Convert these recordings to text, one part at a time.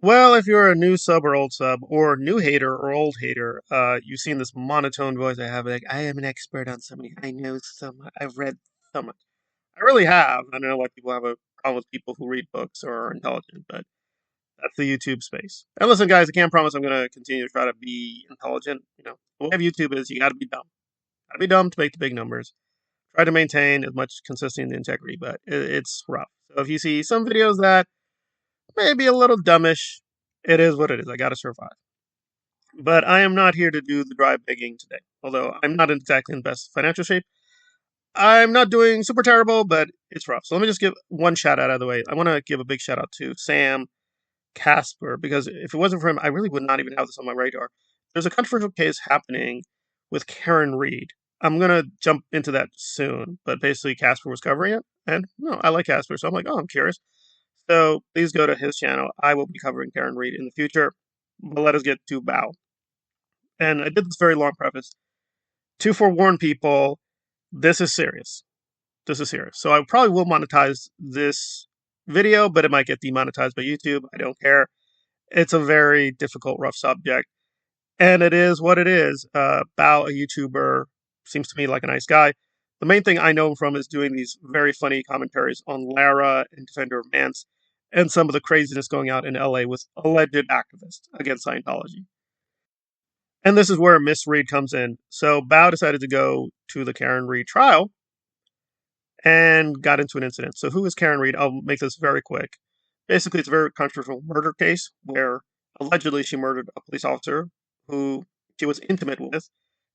Well, if you're a new sub or old sub, or new hater or old hater, you've seen this monotone voice I have, like, I am an expert on so many, I know so much, I've read so much. I really have. I don't know why people have a problem with people who read books or are intelligent, but that's the YouTube space. And listen, guys, I can't promise I'm going to continue to try to be intelligent. The way of YouTube is you got to be dumb. Got to be dumb to make the big numbers. Try to maintain as much consistency and integrity, but it's rough. So if you see some videos that may be a little dumbish, it is what it is. I got to survive. But I am not here to do the dry begging today. Although I'm not exactly in the best financial shape, I'm not doing super terrible, but it's rough. So let me just give one shout out of the way. I want to give a big shout out to Sam Casper, because if it wasn't for him, I really would not even have this on my radar. There's a controversial case happening with Karen Reed. I'm going to jump into that soon, but basically Casper was covering it. And no, I like Casper, so I'm like, oh, I'm curious. So please go to his channel. I will be covering Karen Reed in the future. But let us get to Bao. And I did this very long preface to forewarn people, this is serious. This is serious. So I probably will monetize this video, but it might get demonetized by YouTube. I don't care. It's a very difficult, rough subject. And it is what it is. Bao, a YouTuber, seems to me like a nice guy. The main thing I know him from is doing these very funny commentaries on Lara and Defender of Mance and some of the craziness going out in LA with alleged activists against Scientology. And this is where Miss Reed comes in. So Bao decided to go to the Karen Reed trial and got into an incident. So who is Karen Reed? I'll make this very quick. Basically, it's a very controversial murder case where allegedly she murdered a police officer who she was intimate with.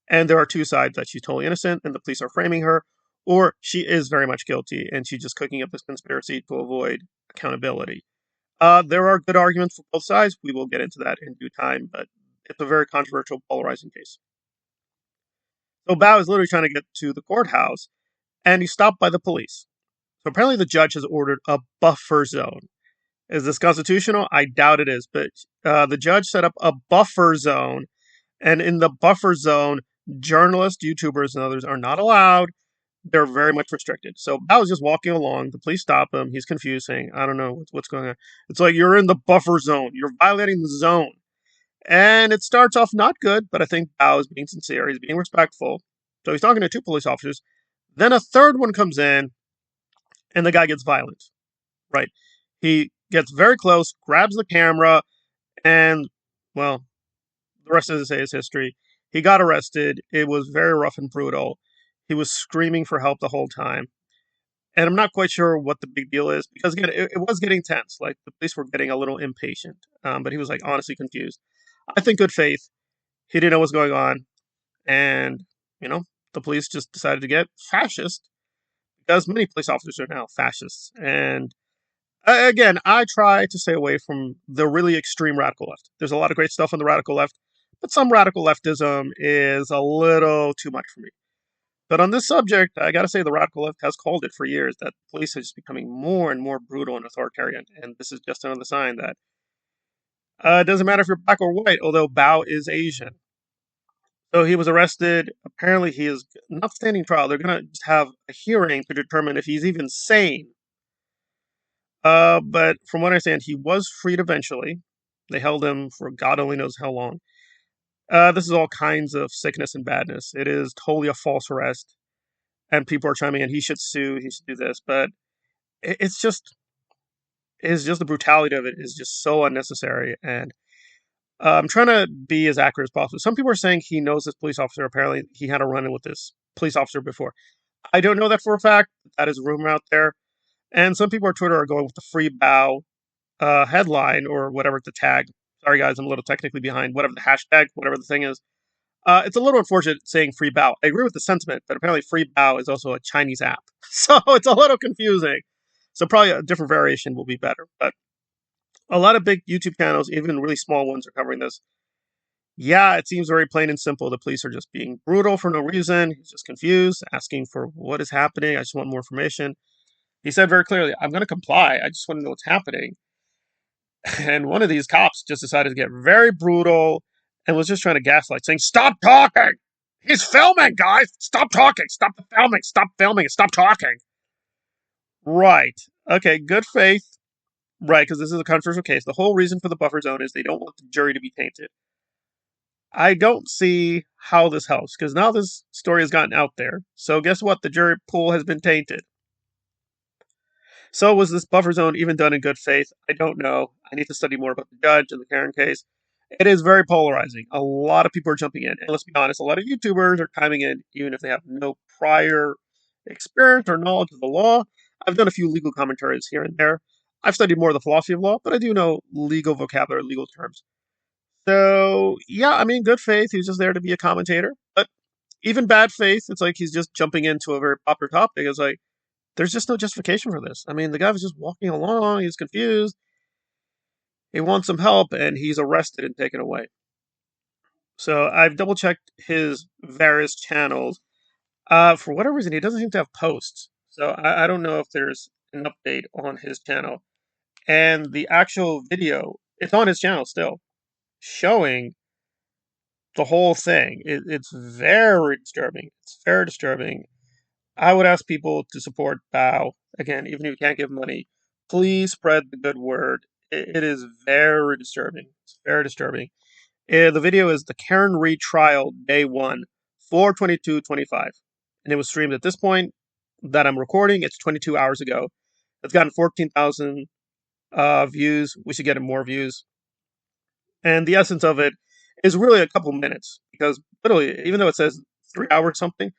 And there are two sides, that she's totally innocent and the police are framing her, or she is very much guilty and she's just cooking up this conspiracy to avoid accountability. There are good arguments for both sides. We will get into that in due time, but it's a very controversial, polarizing case. So Bao is literally trying to get to the courthouse and he's stopped by the police. So apparently the judge has ordered a buffer zone. Is this constitutional? I doubt it is, but the judge set up a buffer zone, and in the buffer zone, journalists, YouTubers, and others are not allowed. They're very much restricted. So Bao is just walking along. The police stop him. He's confused, saying, I don't know what's going on. It's like, you're in the buffer zone. You're violating the zone. And it starts off not good, but I think Bao is being sincere. He's being respectful. So he's talking to two police officers. Then a third one comes in, and the guy gets violent. Right. He gets very close, grabs the camera, and, well, the rest of the say is history. He got arrested. It was very rough and brutal. He was screaming for help the whole time. And I'm not quite sure what the big deal is, because again, it was getting tense. Like, the police were getting a little impatient. But he was, like, honestly confused. I think good faith. He didn't know what's going on. And, the police just decided to get fascist, because many police officers are now fascists. And again, I try to stay away from the really extreme radical left. There's a lot of great stuff on the radical left, but some radical leftism is a little too much for me. But on this subject, I gotta say the radical left has called it for years that police are just becoming more and more brutal and authoritarian. And this is just another sign that it doesn't matter if you're black or white, although Bao is Asian. So he was arrested. Apparently, he is not standing trial. They're going to just have a hearing to determine if he's even sane. But from what I understand, he was freed eventually. They held him for God only knows how long. This is all kinds of sickness and badness. It is totally a false arrest, and people are chiming in. He should sue. He should do this, but it's just the brutality of it is just so unnecessary. And I'm trying to be as accurate as possible. Some people are saying he knows this police officer. Apparently, he had a run-in with this police officer before. I don't know that for a fact. That is a rumor out there. And some people on Twitter are going with the free Bao headline or whatever the tag. Sorry, guys, I'm a little technically behind. Whatever the hashtag, whatever the thing is. It's a little unfortunate saying free Bao. I agree with the sentiment, but apparently free Bao is also a Chinese app. So it's a little confusing. So probably a different variation will be better. But a lot of big YouTube channels, even really small ones, are covering this. Yeah, it seems very plain and simple. The police are just being brutal for no reason. He's just confused, asking for what is happening. I just want more information. He said very clearly, I'm going to comply. I just want to know what's happening. And one of these cops just decided to get very brutal and was just trying to gaslight, saying, stop talking! He's filming, guys! Stop talking! Stop the filming! Stop filming! Stop talking! Right. Okay, good faith. Right, because this is a controversial case. The whole reason for the buffer zone is they don't want the jury to be tainted. I don't see how this helps, because now this story has gotten out there. So guess what? The jury pool has been tainted. So was this buffer zone even done in good faith? I don't know. I need to study more about the judge and the Karen case. It is very polarizing. A lot of people are jumping in. And let's be honest, a lot of YouTubers are chiming in even if they have no prior experience or knowledge of the law. I've done a few legal commentaries here and there. I've studied more of the philosophy of law, but I do know legal vocabulary, legal terms. So, yeah, I mean, good faith. He's just there to be a commentator. But even bad faith, it's like he's just jumping into a very popular topic. It's like, there's just no justification for this. I mean, the guy was just walking along. He's confused. He wants some help, and he's arrested and taken away. So I've double checked his various channels. For whatever reason, he doesn't seem to have posts. So I don't know if there's an update on his channel. And the actual video, it's on his channel still, showing the whole thing. It's very disturbing. It's very disturbing. I would ask people to support Bao. Again, even if you can't give money, please spread the good word. It is very disturbing. It's very disturbing. The video is the Karen Reed trial, day one, 4/22/25. And it was streamed at this point that I'm recording. It's 22 hours ago. It's gotten 14,000 views. We should get more views. And the essence of it is really a couple minutes because literally, even though it says 3 hours something,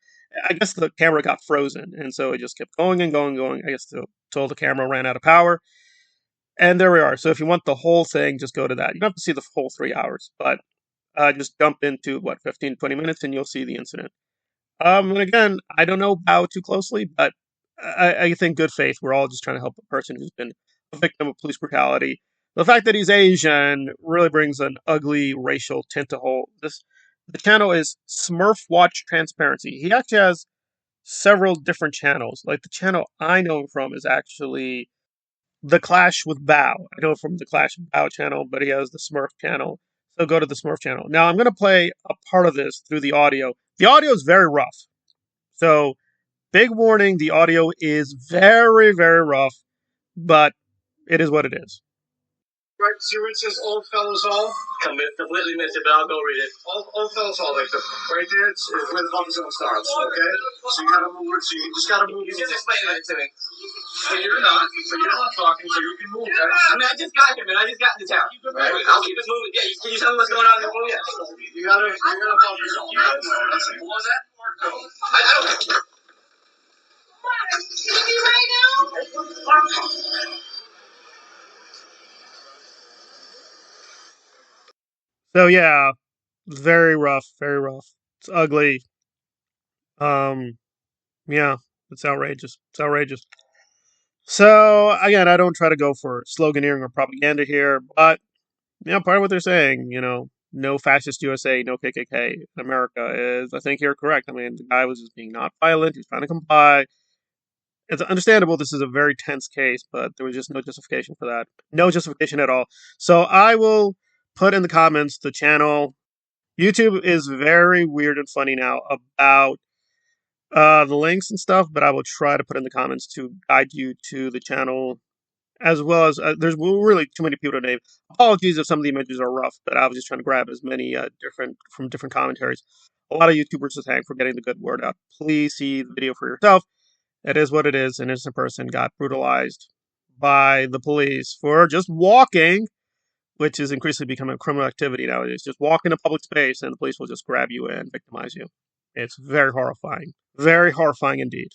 I guess the camera got frozen. And so it just kept going and going and going. I guess till the camera ran out of power. And there we are. So if you want the whole thing, just go to that. You don't have to see the whole 3 hours, but just jump into 15, 20 minutes and you'll see the incident. And again, I don't know Bao too closely, but I think good faith. We're all just trying to help a person who's been a victim of police brutality. The fact that he's Asian really brings an ugly racial tint to whole. The channel is Smurf Watch Transparency. He actually has several different channels. Like the channel I know him from is actually the Clash with Bao. I know from the Clash with Bao channel, but he has the Smurf channel. So go to the Smurf channel. Now I'm going to play a part of this through the audio. The audio is very rough. So big warning, the audio is very, very rough, but it is what it is. Right, see where it says old fellows all? Completely missed it, but I'll go read it. Old fellows all, like right there, it's where the bump zone starts, okay? So you gotta move it, so you just gotta move it. Just explain that to me. So you're not talking, so you can move, right? I mean, I just got here, man. I just got into town. Right? I'll keep it moving. Yeah, can you tell me what's going on in the room? Yeah. You gotta bump your zone. What was that? I don't know. Right now? So yeah, very rough, very rough. It's ugly. Um, yeah, it's outrageous. It's outrageous. So again, I don't try to go for sloganeering or propaganda here, but part of what they're saying, no fascist USA, no KKK in America is, I think you're correct. I mean, the guy was just being not violent. He was trying to comply. It's understandable. This is a very tense case, but there was just no justification for that. No justification at all. So I will put in the comments the channel. YouTube is very weird and funny now about the links and stuff, but I will try to put in the comments to guide you to the channel, as well as there's really too many people to name. Apologies if some of the images are rough, but I was just trying to grab as many different commentaries. A lot of YouTubers to thank for getting the good word out. Please see the video for yourself. It is what it is. An innocent person got brutalized by the police for just walking, which is increasingly becoming a criminal activity nowadays. Just walk in a public space and the police will just grab you and victimize you. It's very horrifying. Very horrifying indeed.